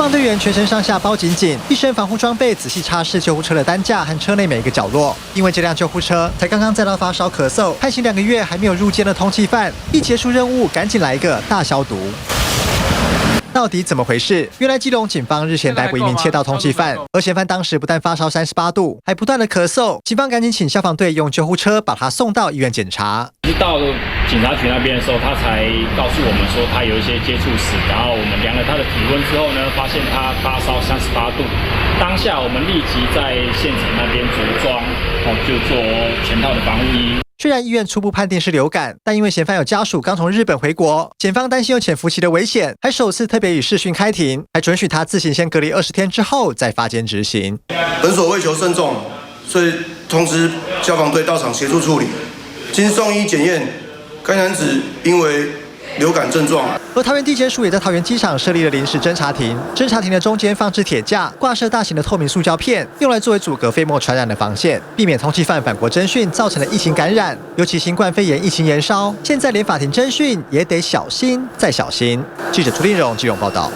防队员全身上下包紧紧，一身防护装备仔细擦拭救护车的担架和车内每一个角落。因为这辆救护车才刚刚载到发烧咳嗽、判刑2个月还没有入监的通缉犯，一结束任务，赶紧来一个大消毒。 到底怎么回事？原来基隆警方日前逮捕一名窃盗通缉犯，而嫌犯当时不但发烧38度，还不断的咳嗽。警方赶紧请消防队用救护车把他送到医院检查。是到警察局那边的时候，他才告诉我们说他有一些接触史，然后我们量了他的体温之后呢，发现他发烧38度。当下我们立即在现场那边着装，就做全套的防护衣。 虽然医院初步判定是流感，但因为嫌犯有家属刚从日本回国，检方担心有潜伏期的危险，还首次特别以视讯开庭，还准许他自行先隔离20天之后再发监执行。本所为求慎重，所以通知消防队到场协助处理。经送医检验，该男子因为 流感症状，而桃园地检署也在桃园机场设立了临时侦查庭，侦查庭的中间放置铁架，挂设大型的透明塑胶片，用来作为阻隔飞沫传染的防线，避免通缉犯返国侦讯造成的疫情感染。尤其新冠肺炎疫情延烧，现在连法庭侦讯也得小心再小心。记者朱立荣基隆报道。